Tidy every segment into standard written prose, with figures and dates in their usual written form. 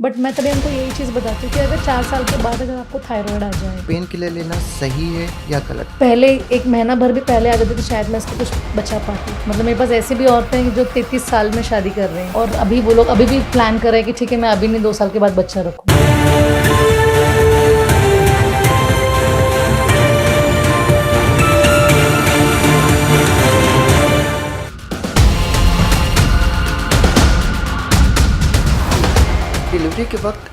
But मैं तभी उनको यही चीज़ बताती हूँ कि अगर 4 साल के बाद अगर आपको थायराइड आ जाए, पेन किलर लेना सही है या गलत? पहले 1 महीना भर भी पहले आ जाती तो शायद मैं इसको कुछ बचा पाती। मतलब मेरे पास ऐसी भी औरतें हैं जो 33 साल में शादी कर रहे हैं और अभी वो लोग अभी भी प्लान कर रहे हैं कि ठीक है मैं अभी नहीं 2 साल के बाद बच्चा रखूँ। डिलीवरी के वक्त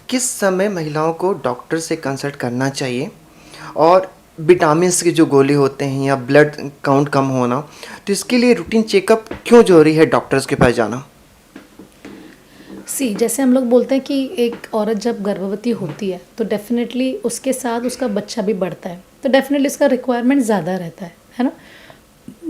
किस समय महिलाओं को डॉक्टर से कंसल्ट करना चाहिए? और विटामिन्स के जो गोली होते हैं या ब्लड काउंट कम होना, तो इसके लिए रूटीन चेकअप क्यों ज़रूरी है डॉक्टर्स के पास जाना? जैसे हम लोग बोलते हैं कि एक औरत जब गर्भवती होती है तो डेफ़िनेटली उसके साथ उसका बच्चा भी बढ़ता है, तो डेफ़िनेटली इसका रिक्वायरमेंट ज़्यादा रहता है ना?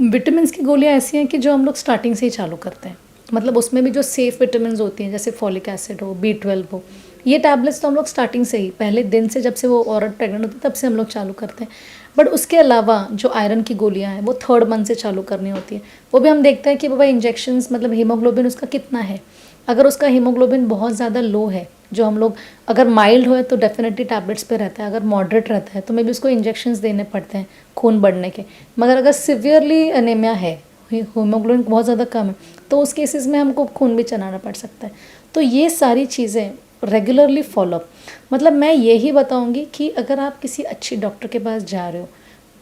विटामिन्स की गोलियाँ ऐसी हैं कि जो हम लोग स्टार्टिंग से ही चालू करते हैं। मतलब उसमें भी जो सेफ़ विटामिन्स होती हैं जैसे फॉलिक एसिड हो, B12 हो, ये टैबलेट्स तो हम लोग स्टार्टिंग से ही पहले दिन से जब से वो औरत प्रेग्नेंट होती है तब से हम लोग चालू करते हैं। बट उसके अलावा जो आयरन की गोलियाँ हैं वो 3rd मंथ से चालू करनी होती है। वो भी हम देखते हैं कि बाबा इंजेक्शंस मतलब हीमोग्लोबिन उसका कितना है। अगर उसका हीमोग्लोबिन बहुत ज़्यादा लो है, जो हम लोग अगर माइल्ड हो तो डेफ़िनेटली टैबलेट्स पे रहता है, अगर मॉडरेट रहता है तो मे बी उसको इंजेक्शंस देने पड़ते हैं खून बढ़ने के। मगर अगर सिवियरली अनीमिया है, हीमोग्लोबिन बहुत ज़्यादा कम है, तो उस केसेस में हमको खून भी चलाना पड़ सकता है। तो ये सारी चीज़ें रेगुलरली फॉलोअप, मतलब मैं यही बताऊँगी कि अगर आप किसी अच्छी डॉक्टर के पास जा रहे हो,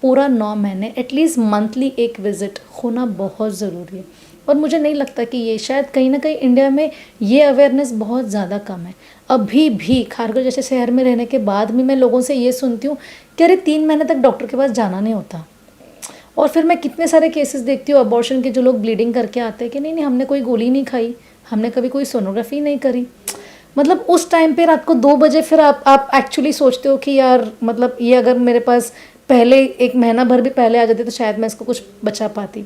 पूरा 9 महीने एटलीस्ट मंथली एक विज़िट होना बहुत ज़रूरी है। और मुझे नहीं लगता कि ये शायद कहीं ना कहीं इंडिया में ये अवेयरनेस बहुत ज़्यादा कम है। अभी भी खारगढ़ जैसे शहर में रहने के बाद भी मैं लोगों से ये सुनती हूँ कि अरे 3 महीने तक डॉक्टर के पास जाना नहीं होता। और फिर मैं कितने सारे केसेस देखती हूँ अबॉर्शन के, जो लोग ब्लीडिंग करके आते हैं कि नहीं नहीं हमने कोई गोली नहीं खाई, हमने कभी कोई सोनोग्राफी नहीं करी। मतलब उस टाइम पे रात को 2 बजे फिर आप एक्चुअली सोचते हो कि यार मतलब ये अगर मेरे पास पहले 1 महीना भर भी पहले आ जाते तो शायद मैं इसको कुछ बचा पाती।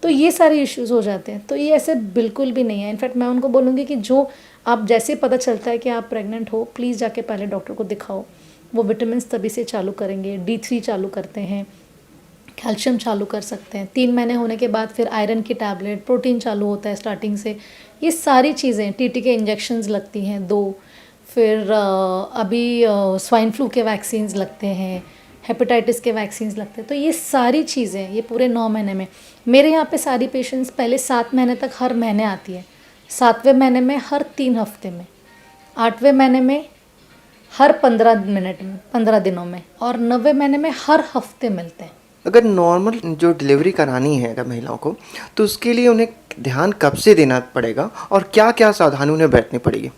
तो ये सारे इश्यूज़ हो जाते हैं। तो ये ऐसे बिल्कुल भी नहीं है। इनफैक्ट मैं उनको बोलूँगी कि जो आप जैसे पता चलता है कि आप प्रेग्नेंट हो, प्लीज़ जाके पहले डॉक्टर को दिखाओ। वो विटामिन्स तभी से चालू करेंगे, D3 चालू करते हैं, कैल्शियम चालू कर सकते हैं। 3 महीने होने के बाद फिर आयरन की टैबलेट, प्रोटीन चालू होता है स्टार्टिंग से। ये सारी चीज़ें, टीटी के इंजेक्शंस लगती हैं 2, फिर अभी स्वाइन फ्लू के वैक्सीन्स लगते हैं, हेपेटाइटिस के वैक्सीन्स लगते हैं। तो ये सारी चीज़ें ये पूरे 9 महीने में, मेरे यहाँ पे सारी पेशेंट्स पहले 7 महीने तक हर महीने आती है, 7वें महीने में हर 3 हफ्ते में, 8वें महीने में हर 15 दिनों में, और 9वें महीने में हर हफ्ते मिलते हैं। अगर नॉर्मल जो डिलीवरी करानी है अगर महिलाओं को, तो उसके लिए उन्हें ध्यान कब से देना पड़ेगा और क्या क्या सावधानी उन्हें बरतनी पड़ेगी?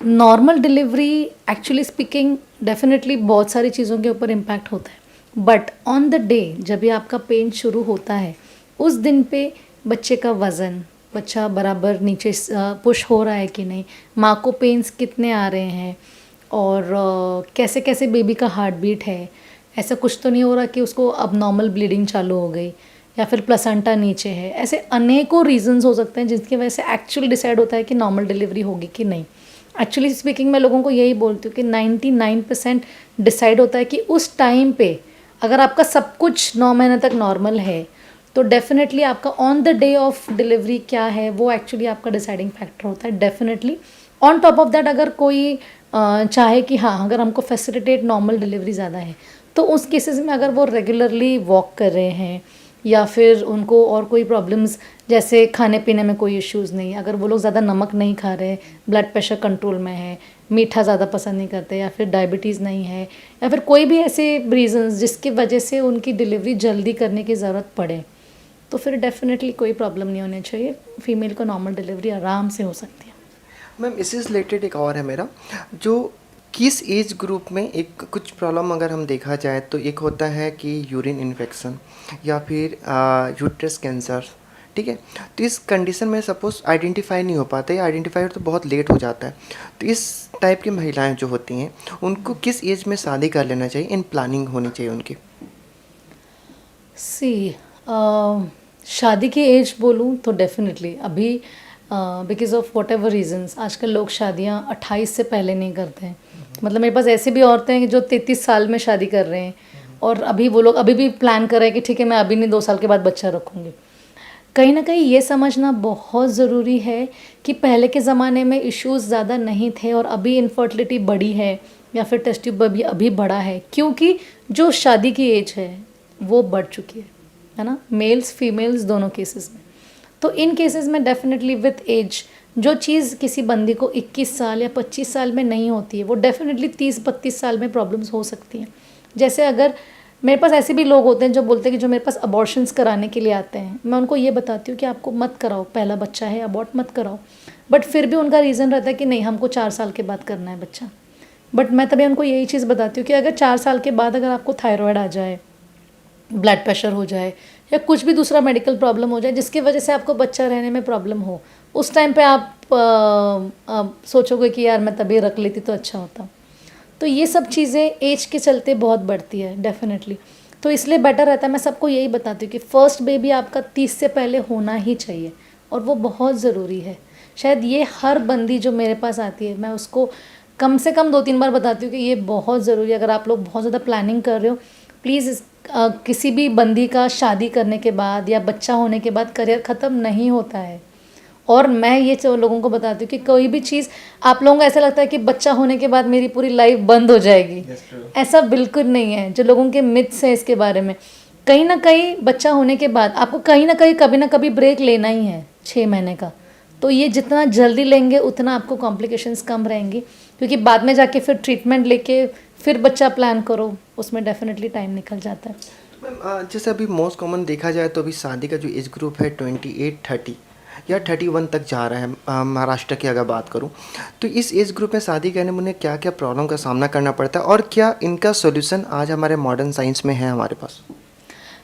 Normal delivery actually speaking definitely बहुत सारी चीज़ों के ऊपर इम्पैक्ट होता है, बट ऑन द डे जब भी आपका पेन शुरू होता है उस दिन पे बच्चे का वज़न, बच्चा बराबर नीचे पुश हो रहा है कि नहीं, माँ को पेन्स कितने आ रहे हैं, और कैसे कैसे बेबी का हार्ट बीट है, ऐसा कुछ तो नहीं हो रहा कि उसको अब नॉर्मल ब्लीडिंग चालू हो गई या फिर प्लसेंटा नीचे है। ऐसे अनेकों रीजंस हो सकते हैं जिसकी वजह से एक्चुअल डिसाइड होता है कि नॉर्मल डिलीवरी होगी कि नहीं। एक्चुअली स्पीकिंग मैं लोगों को यही बोलती हूँ कि 99% डिसाइड होता है कि उस टाइम पे अगर आपका सब कुछ 9 महीने तक नॉर्मल है तो डेफिनेटली आपका on the day of delivery क्या है वो एक्चुअली आपका डिसाइडिंग फैक्टर होता है definitely. On top of that अगर कोई चाहे कि हाँ अगर हमको फैसिलिटेट नॉर्मल डिलीवरी ज़्यादा है तो उस केसेस में अगर वो रेगुलरली वॉक कर रहे हैं या फिर उनको और कोई प्रॉब्लम्स जैसे खाने पीने में कोई इश्यूज़ नहीं, अगर वो लोग ज़्यादा नमक नहीं खा रहे, ब्लड प्रेशर कंट्रोल में है, मीठा ज़्यादा पसंद नहीं करते, या फिर डायबिटीज़ नहीं है, या फिर कोई भी ऐसे रीजंस जिसकी वजह से उनकी डिलीवरी जल्दी करने की ज़रूरत पड़े, तो फिर डेफिनेटली कोई प्रॉब्लम नहीं होनी चाहिए। फीमेल को नॉर्मल डिलीवरी आराम से हो सकती है। मैम इससे रिलेटेड एक और है मेरा, जो किस एज ग्रुप में एक कुछ प्रॉब्लम अगर हम देखा जाए तो एक होता है कि यूरिन इन्फेक्शन या फिर यूट्रस कैंसर, ठीक है। तो इस कंडीशन में सपोज आइडेंटिफाई नहीं हो पाता या आइडेंटिफाई तो बहुत लेट हो जाता है, तो इस टाइप की महिलाएं जो होती हैं उनको किस एज में शादी कर लेना चाहिए, इन प्लानिंग होनी चाहिए उनकी? सी शादी की एज बोलूँ तो डेफिनेटली अभी because of whatever reasons आजकल लोग शादियाँ 28 से पहले नहीं करते हैं। मतलब मेरे पास ऐसी भी औरतें हैं जो 33 साल में शादी कर रहे हैं और अभी वो लोग अभी भी प्लान कर रहे हैं कि ठीक है मैं अभी नहीं 2 साल के बाद बच्चा रखूँगी। कहीं ना कहीं ये समझना बहुत ज़रूरी है कि पहले के ज़माने में इश्यूज़ ज़्यादा नहीं थे और अभी इनफर्टिलिटी बढ़ी है या फिर टेस्ट ट्यूब अभी बढ़ा है, क्योंकि जो शादी की एज है वो बढ़ चुकी है ना, मेल्स फीमेल्स दोनों केसेस में। तो इन केसेस में डेफिनेटली विथ एज जो चीज़ किसी बंदी को 21 साल या 25 साल में नहीं होती है वो डेफिनेटली 30-32 साल में प्रॉब्लम्स हो सकती हैं। जैसे अगर मेरे पास ऐसे भी लोग होते हैं जो बोलते हैं कि जो मेरे पास अबॉर्शंस कराने के लिए आते हैं, मैं उनको ये बताती हूँ कि आपको मत कराओ, पहला बच्चा है, अबॉर्ट मत कराओ। बट फिर भी उनका रीज़न रहता है कि नहीं, हमको 4 साल के बाद करना है बच्चा। बट मैं तभी उनको यही चीज़ बताती हूँ कि अगर 4 साल के बाद अगर आपको थायराइड आ जाए, ब्लड प्रेशर हो जाए या कुछ भी दूसरा मेडिकल प्रॉब्लम हो जाए जिसकी वजह से आपको बच्चा रहने में प्रॉब्लम हो, उस टाइम पे आप सोचोगे कि यार मैं तभी रख लेती तो अच्छा होता। तो ये सब चीज़ें एज के चलते बहुत बढ़ती है डेफिनेटली। तो इसलिए बेटर रहता है, मैं सबको यही बताती हूँ कि फ़र्स्ट बेबी आपका 30 से पहले होना ही चाहिए और वो बहुत ज़रूरी है। शायद ये हर बंदी जो मेरे पास आती है मैं उसको कम से कम 2-3 बार बताती हूँ कि ये बहुत ज़रूरी है। अगर आप लोग बहुत ज़्यादा प्लानिंग कर रहे हो, प्लीज़ किसी भी बंदी का शादी करने के बाद या बच्चा होने के बाद करियर ख़त्म नहीं होता है। और मैं ये लोगों को बताती हूँ कि कोई भी चीज़, आप लोगों को ऐसा लगता है कि बच्चा होने के बाद मेरी पूरी लाइफ बंद हो जाएगी, ऐसा बिल्कुल नहीं है। जो लोगों के मिथ्स हैं इसके बारे में, कहीं ना कहीं बच्चा होने के बाद आपको कहीं ना कभी ब्रेक लेना ही है 6 महीने का। तो ये जितना जल्दी लेंगे उतना आपको कॉम्प्लिकेशंस कम रहेंगी, क्योंकि बाद में जाके फिर ट्रीटमेंट लेके फिर बच्चा प्लान करो, उसमें डेफिनेटली टाइम निकल जाता है। मैम, जैसे अभी मोस्ट कॉमन देखा जाए तो अभी शादी का जो एज ग्रुप है 28-30 या 31 तक जा रहा है, महाराष्ट्र की अगर बात करूं, तो इस एज ग्रुप में शादी करने में उन्हें क्या क्या प्रॉब्लम का सामना करना पड़ता है और क्या इनका सोल्यूशन आज हमारे मॉडर्न साइंस में है हमारे पास?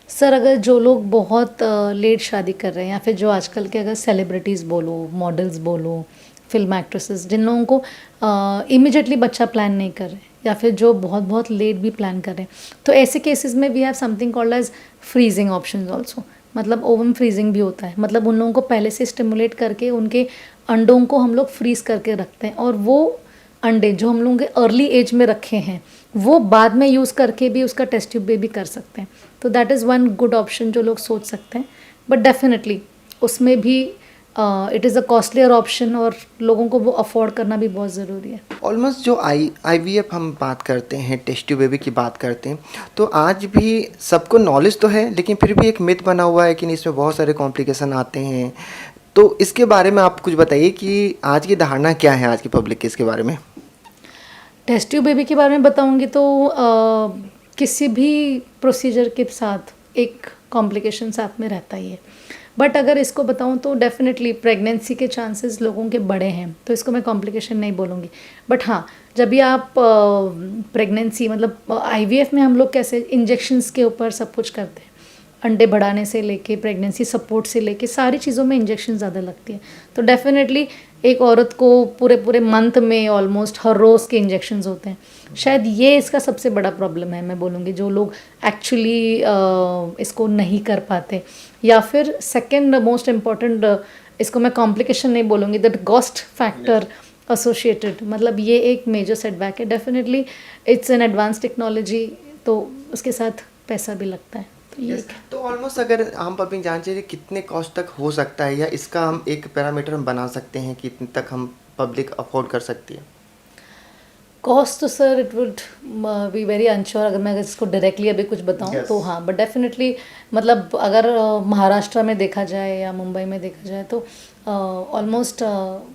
सर, अगर जो लोग बहुत लेट शादी कर रहे हैं या फिर जो आजकल के अगर सेलिब्रिटीज़ बोलो, मॉडल्स बोलो, फिल्म एक्ट्रेसेस, जिन लोगों को इमिजिएटली बच्चा प्लान नहीं कर रहे या फिर जो बहुत बहुत लेट भी प्लान कर रहे हैं, तो ऐसे केसेस में we have something called as freezing options also. मतलब ओवम फ्रीजिंग भी होता है। मतलब उन लोगों को पहले से स्टिमुलेट करके उनके अंडों को हम लोग फ्रीज करके रखते हैं और वो अंडे जो हम लोगों के अर्ली एज में रखे हैं वो बाद में यूज़ करके भी उसका टेस्ट ट्यूब बेबी कर सकते हैं। तो that is one good option जो लोग सोच सकते हैं। बट डेफिनेटली उसमें भी it is a costlier option और लोगों को वो अफोर्ड करना भी बहुत ज़रूरी है। ऑलमोस्ट जो IVF हम बात करते हैं, टेस्ट ट्यूब बेबी की बात करते हैं, तो आज भी सबको नॉलेज तो है लेकिन फिर भी एक मिथ बना हुआ है कि इसमें बहुत सारे कॉम्प्लिकेशन आते हैं। तो इसके बारे में आप कुछ बताइए कि आज की धारणा क्या है आज की पब्लिक की इसके बारे में? टेस्ट ट्यूब बेबी के बारे में बताऊंगी तो किसी भी प्रोसीजर के साथ एक कॉम्प्लिकेशन साथ में रहता ही है। बट अगर इसको बताऊं तो डेफिनेटली प्रेगनेंसी के चांसेस लोगों के बड़े हैं, तो इसको मैं कॉम्प्लिकेशन नहीं बोलूँगी। बट हाँ, जब भी आप प्रेगनेंसी मतलब IVF में हम लोग कैसे इंजेक्शंस के ऊपर सब कुछ करते हैं, अंडे बढ़ाने से लेके प्रेगनेंसी सपोर्ट से लेके सारी चीज़ों में इंजेक्शन ज़्यादा लगती है। तो डेफिनेटली एक औरत को पूरे मंथ में ऑलमोस्ट हर रोज़ के इंजेक्शंस होते हैं। शायद ये इसका सबसे बड़ा प्रॉब्लम है, मैं बोलूँगी, जो लोग एक्चुअली इसको नहीं कर पाते। या फिर सेकेंड मोस्ट इम्पॉर्टेंट, इसको मैं कॉम्प्लिकेशन नहीं बोलूँगी, दैट कॉस्ट फैक्टर एसोसिएटेड, मतलब ये एक मेजर सेटबैक है। Definitely it's an advance technology, तो उसके साथ पैसा भी लगता है। तो ये तो ऑलमोस्ट अगर हम पब्लिक जान चाहिए कितने कॉस्ट तक हो सकता है या इसका हम एक पैरामीटर हम बना सकते हैं कि इतने तक हम पब्लिक अफोर्ड कर सकती है? कॉस्ट तो sir it would be very unsure अगर मैं इसको डायरेक्टली अभी कुछ बताऊं तो हाँ, बट डेफिनेटली मतलब अगर महाराष्ट्र में देखा जाए या मुंबई में देखा जाए तो ऑलमोस्ट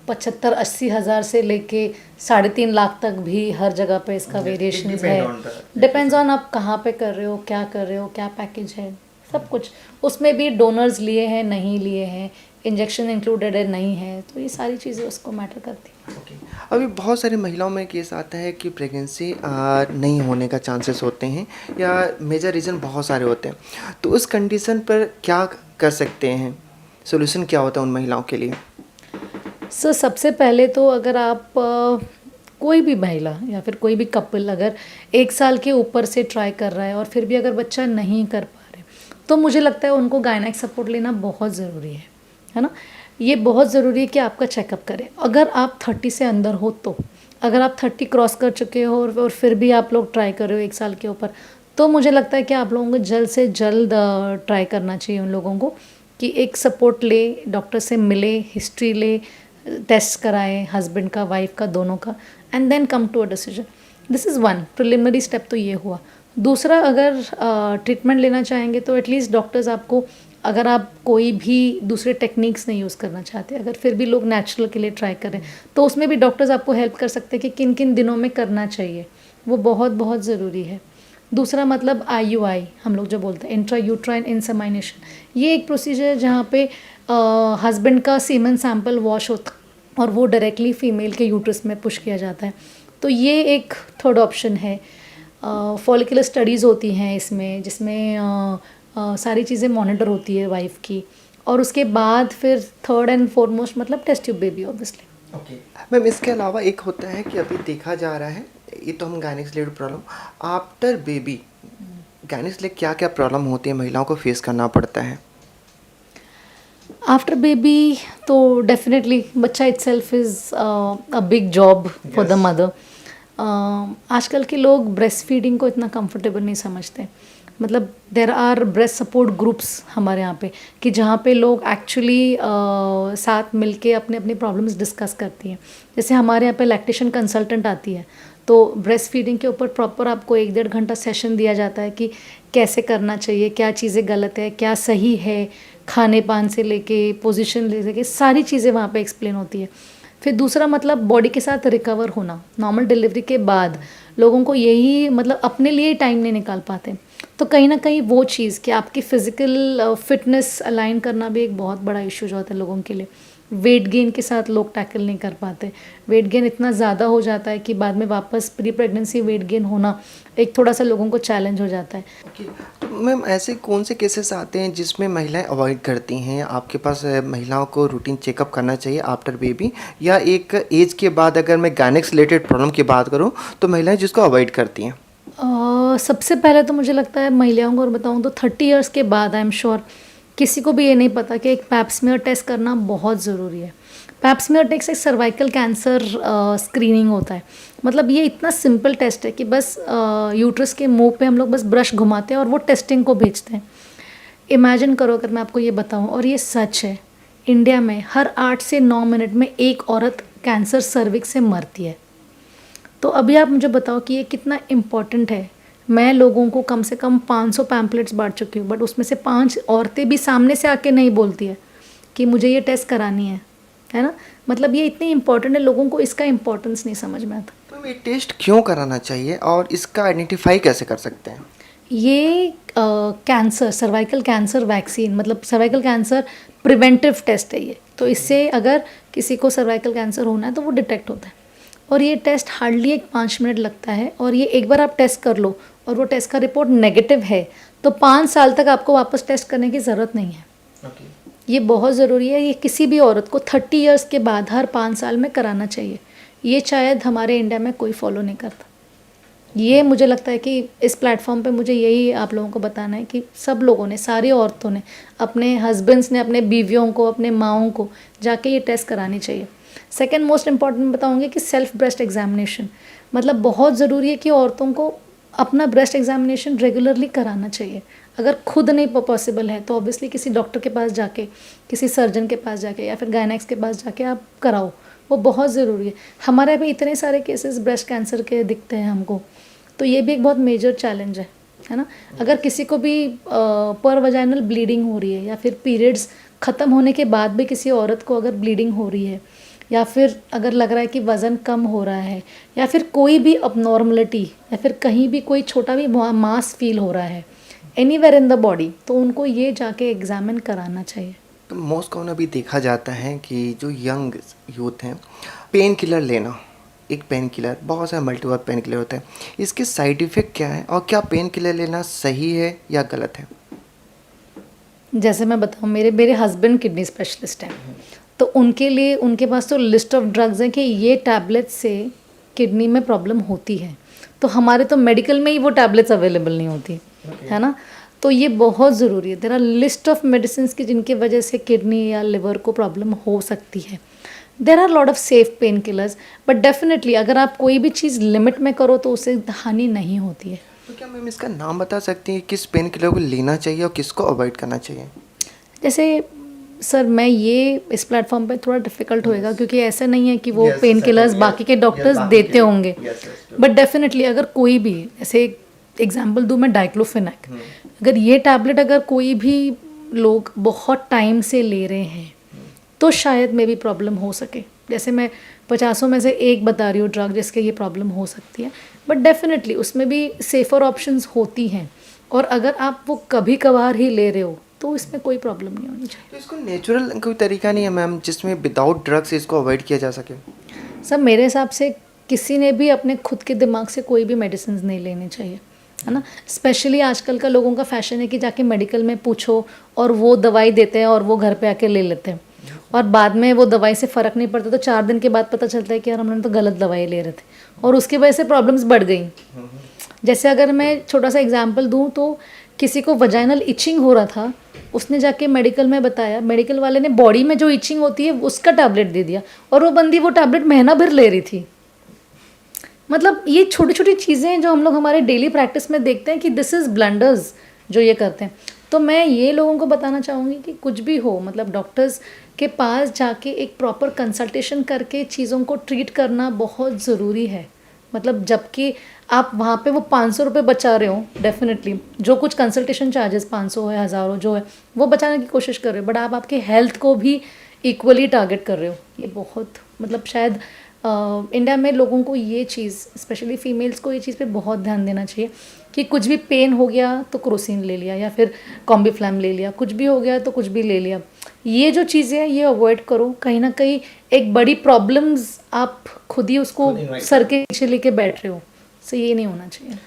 75-80 हज़ार से लेके 3.5 लाख तक भी हर जगह पे इसका वेरिएशन है। डिपेंड्स ऑन आप कहाँ पे कर रहे हो, क्या कर रहे हो, क्या पैकेज है, सब कुछ। उसमें भी डोनर्स लिए हैं, नहीं लिए हैं, इंजेक्शन इंक्लूडेड है, नहीं है, तो ये सारी चीज़ें उसको मैटर करती हैं। अभी बहुत सारी महिलाओं में केस आता है कि प्रेगनेंसी नहीं होने का चांसेस होते हैं या मेजर रीज़न बहुत सारे होते हैं, तो उस कंडीशन पर क्या कर सकते हैं? सोल्यूशन क्या होता है उन महिलाओं के लिए? सर, सबसे पहले तो अगर आप कोई भी महिला या फिर कोई भी कपल अगर 1 साल के ऊपर से ट्राई कर रहा है और फिर भी अगर बच्चा नहीं कर पा रहे, तो मुझे लगता है उनको गायनेक सपोर्ट लेना बहुत ज़रूरी है ना। ये बहुत ज़रूरी है कि आपका चेकअप करें। अगर आप 30 से अंदर हो तो, अगर आप 30 क्रॉस कर चुके हो और फिर भी आप लोग ट्राई कर रहे हो 1 साल के ऊपर, तो मुझे लगता है कि आप लोगों को जल्द से जल्द ट्राई करना चाहिए उन लोगों को, कि एक सपोर्ट ले, डॉक्टर से मिले, हिस्ट्री ले, टेस्ट कराए हस्बैंड का, वाइफ का, दोनों का, and then come to a decision. This is one preliminary step. तो ये हुआ. दूसरा, अगर ट्रीटमेंट लेना चाहेंगे तो एटलीस्ट डॉक्टर्स आपको, अगर आप कोई भी दूसरे टेक्निक्स नहीं यूज़ करना चाहते, अगर फिर भी लोग नेचुरल के लिए ट्राई करें, तो उसमें भी डॉक्टर्स आपको हेल्प कर सकते हैं कि किन किन दिनों में करना चाहिए. वो बहुत बहुत ज़रूरी है. दूसरा मतलब IUI हम लोग जो बोलते हैं, इंट्रा यूट्राइन इंसेमाइनेशन. ये एक प्रोसीजर है जहाँ पे हस्बैंड का सीमन सैंपल वॉश होता और वो डायरेक्टली फीमेल के यूट्रस में पुश किया जाता है. तो ये एक थर्ड ऑप्शन है. फॉलिकुलर स्टडीज़ होती हैं इसमें, जिसमें सारी चीज़ें मॉनिटर होती है वाइफ की. और उसके बाद फिर थर्ड एंड फॉरमोस्ट मतलब test tube baby obviously. Okay ma'am, इसके अलावा एक होता है कि अभी देखा जा रहा है, ये तो हम gynaec related problem, after baby gynaec related क्या क्या प्रॉब्लम होती है महिलाओं को फेस करना पड़ता है? आफ्टर बेबी तो डेफिनेटली बच्चा itself is a big job for the mother. आजकल के लोग ब्रेस्ट फीडिंग को इतना कंफर्टेबल नहीं समझते. मतलब there are breast support groups हमारे यहाँ पे, कि जहाँ पे लोग एक्चुअली साथ मिलके अपने अपनी प्रॉब्लम्स डिस्कस करती हैं. जैसे हमारे यहाँ पे लैक्टेशन कंसल्टेंट आती है, तो ब्रेस्ट फीडिंग के ऊपर प्रॉपर आपको 1-1.5 घंटा सेशन दिया जाता है कि कैसे करना चाहिए, क्या चीज़ें गलत है, क्या सही है, खाने पान से लेके पोजीशन लेके सारी चीज़ें वहाँ पे एक्सप्लेन होती है. फिर दूसरा मतलब बॉडी के साथ रिकवर होना. नॉर्मल डिलीवरी के बाद लोगों को यही मतलब अपने लिए टाइम नहीं निकाल पाते. तो कहीं ना कहीं वो चीज़ कि आपकी फ़िज़िकल फिटनेस अलाइन करना भी एक बहुत बड़ा इशू जो होता है लोगों के लिए. वेट गेन के साथ लोग टैकल नहीं कर पाते. वेट गेन इतना ज़्यादा हो जाता है कि बाद में वापस प्री प्रेगनेंसी वेट गेन होना एक थोड़ा सा लोगों को चैलेंज हो जाता है. ओके, तो मैम ऐसे कौन से केसेस आते हैं जिसमें महिलाएं अवॉइड करती हैं? आपके पास महिलाओं को रूटीन चेकअप करना चाहिए आफ्टर बेबी, या एक एज के बाद अगर मैं गायनेक रिलेटेड प्रॉब्लम की बात करूं तो महिलाएं जिसको अवॉइड करती हैं? सबसे पहले तो मुझे लगता है महिलाओं को, और बताऊँ तो 30 इयर्स के बाद आई एम श्योर किसी को भी ये नहीं पता कि एक पैप्समियर टेस्ट करना बहुत ज़रूरी है. पैप्समियर टेस्ट एक सर्वाइकल कैंसर स्क्रीनिंग होता है. मतलब ये इतना सिंपल टेस्ट है कि बस यूट्रस के मुंह पे हम लोग बस ब्रश घुमाते हैं और वो टेस्टिंग को भेजते हैं. इमेजिन करो अगर मैं आपको ये बताऊं, और ये सच है, इंडिया में हर 8 से 9 मिनट में एक औरत कैंसर सर्विक्स से मरती है. तो अभी आप मुझे बताओ कि ये कितना इम्पॉर्टेंट है. मैं लोगों को कम से कम 500 पैम्पलेट्स बांट चुकी हूँ, बट उसमें से 5 औरतें भी सामने से आके नहीं बोलती है कि मुझे ये टेस्ट करानी है ना. मतलब ये इतनी इम्पॉर्टेंट है, लोगों को इसका इम्पोर्टेंस नहीं समझ में आता. तो ये टेस्ट क्यों कराना चाहिए और इसका आइडेंटिफाई कैसे कर सकते हैं? ये कैंसर, सर्वाइकल कैंसर वैक्सीन, मतलब सर्वाइकल कैंसर प्रिवेंटिव टेस्ट है ये. तो इससे अगर किसी को सर्वाइकल कैंसर होना है तो वो डिटेक्ट होता है. और ये टेस्ट हार्डली 5 मिनट लगता है. और ये एक बार आप टेस्ट कर लो और वो टेस्ट का रिपोर्ट नेगेटिव है तो 5 साल तक आपको वापस टेस्ट करने की ज़रूरत नहीं है. ये बहुत ज़रूरी है. ये किसी भी औरत को 30 इयर्स के बाद हर 5 साल में कराना चाहिए. ये शायद हमारे इंडिया में कोई फॉलो नहीं करता. ये मुझे लगता है कि इस प्लेटफॉर्म पे मुझे यही आप लोगों को बताना है कि सब लोगों ने, सारी औरतों ने, अपने हस्बैंड्स ने, अपने बीवियों को, अपने माओं को जाके ये टेस्ट करानी चाहिए. सेकेंड मोस्ट इम्पॉर्टेंट बताऊँगी कि सेल्फ ब्रेस्ट एग्जामिनेशन. मतलब बहुत ज़रूरी है कि औरतों को अपना ब्रेस्ट एग्जामिनेशन रेगुलरली कराना चाहिए. अगर खुद नहीं पॉसिबल है तो ऑब्वियसली किसी डॉक्टर के पास जाके, किसी सर्जन के पास जाके या फिर गायनेक्स के पास जाके आप कराओ. वो बहुत ज़रूरी है. हमारे यहाँ पे इतने सारे केसेस ब्रेस्ट कैंसर के दिखते हैं हमको, तो ये भी एक बहुत मेजर चैलेंज है ना. अगर किसी को भी पर वजाइनल ब्लीडिंग हो रही है, या फिर पीरियड्स ख़त्म होने के बाद भी किसी औरत को अगर ब्लीडिंग हो रही है, या फिर अगर लग रहा है कि वज़न कम हो रहा है, या फिर कोई भी अबनॉर्मलिटी, या फिर कहीं भी कोई छोटा भी मास फील हो रहा है एनीवेयर इन द बॉडी, तो उनको ये जाके एग्जामिन कराना चाहिए. तो मोस्ट कॉमन अभी देखा जाता है कि जो यंग यूथ हैं, पेन किलर लेना, एक पेन किलर, बहुत सारे मल्टीपल पेन किलर होते हैं, इसके साइड इफ़ेक्ट क्या है और क्या पेन किलर लेना सही है या गलत है? जैसे मैं बताऊँ, मेरे हस्बैंड किडनी स्पेशलिस्ट हैं, तो उनके लिए उनके पास तो लिस्ट ऑफ ड्रग्स हैं कि ये टैबलेट से किडनी में प्रॉब्लम होती है. तो हमारे तो मेडिकल में ही वो टैबलेट्स अवेलेबल नहीं होती है ना. तो ये बहुत ज़रूरी है. There are list of medicine की जिनकी वजह से किडनी या लिवर को प्रॉब्लम हो सकती है. There are lot of safe pain killers, but definitely अगर आप कोई भी चीज़ लिमिट में करो तो उससे हानि नहीं होती है. तो क्या मैम इसका नाम बता सकती हैं किस पेन किलर को लेना चाहिए और किसको अवॉइड करना चाहिए? जैसे सर मैं ये इस प्लेटफॉर्म पे थोड़ा डिफिकल्ट होएगा क्योंकि ऐसा नहीं है कि वो Yes, पेन किलर्स certainly, बाकी के yes, डॉक्टर्स yes, बाकी देते के- होंगे, yes, yes, बट डेफिनेटली अगर कोई भी ऐसे एग्जांपल दूं मैं डाइक्लोफेनाक, अगर ये टैबलेट अगर कोई भी लोग बहुत टाइम से ले रहे हैं तो शायद मे भी प्रॉब्लम हो सके। जैसे मैं 50 में से एक बता रही हूँ ड्रग जिसके ये प्रॉब्लम हो सकती है, बट डेफिनेटली उसमें भी सेफ़र ऑप्शंस होती हैं, और अगर आप वो कभी कभार ही ले रहे हो तो इसमें कोई प्रॉब्लम नहीं होनी चाहिए। तो इसको नेचुरल कोई तरीका नहीं है मैम जिसमें विदाउट ड्रग्स इसको अवॉइड किया जा सके? सब मेरे हिसाब से किसी ने भी अपने खुद के दिमाग से कोई भी मेडिसिन नहीं लेनी चाहिए, है ना। स्पेशली आजकल का लोगों का फैशन है कि जाके मेडिकल में पूछो और वो दवाई देते हैं और वो घर पे आके ले लेते हैं, और बाद में वो दवाई से फ़र्क नहीं पड़ता तो 4 दिन के बाद पता चलता है कि यार हमने तो गलत दवाई ले रहे थे और उसकी वजह से प्रॉब्लम्स बढ़ गई। जैसे अगर मैं छोटा सा एग्जांपल दूं तो किसी को वजाइनल इचिंग हो रहा था, उसने जाके मेडिकल में बताया, मेडिकल वाले ने बॉडी में जो इचिंग होती है उसका टैबलेट दे दिया और वो बंदी वो टैबलेट महीना भर ले रही थी। मतलब ये छोटी छोटी चीज़ें जो हम लोग हमारे डेली प्रैक्टिस में देखते हैं कि दिस इज़ ब्लंडर्स जो ये करते हैं। तो मैं ये लोगों को बताना चाहूँगी कि कुछ भी हो, मतलब डॉक्टर्स के पास जाके एक प्रॉपर कंसल्टेशन करके चीज़ों को ट्रीट करना बहुत ज़रूरी है। मतलब जबकि आप वहाँ पे वो 500 रुपये बचा रहे हो, डेफिनेटली जो कुछ कंसल्टेशन चार्जेस 500 है, 1000 हो जो है वो बचाने की कोशिश कर रहे हो, बट आप आपके हेल्थ को भी इक्वली टारगेट कर रहे हो। ये बहुत मतलब शायद इंडिया में लोगों को ये चीज़, स्पेशली फीमेल्स को ये चीज़ पे बहुत ध्यान देना चाहिए कि कुछ भी पेन हो गया तो क्रोसिन ले लिया या फिर कॉम्बीफ्लैम ले लिया, कुछ भी हो गया तो कुछ भी ले लिया। ये जो चीज़ें हैं ये अवॉइड करो। कहीं ना कहीं एक बड़ी प्रॉब्लम्स आप खुद ही उसको खुद invite सर के पीछे लेके बैठ रहे हो, सो ये नहीं होना चाहिए।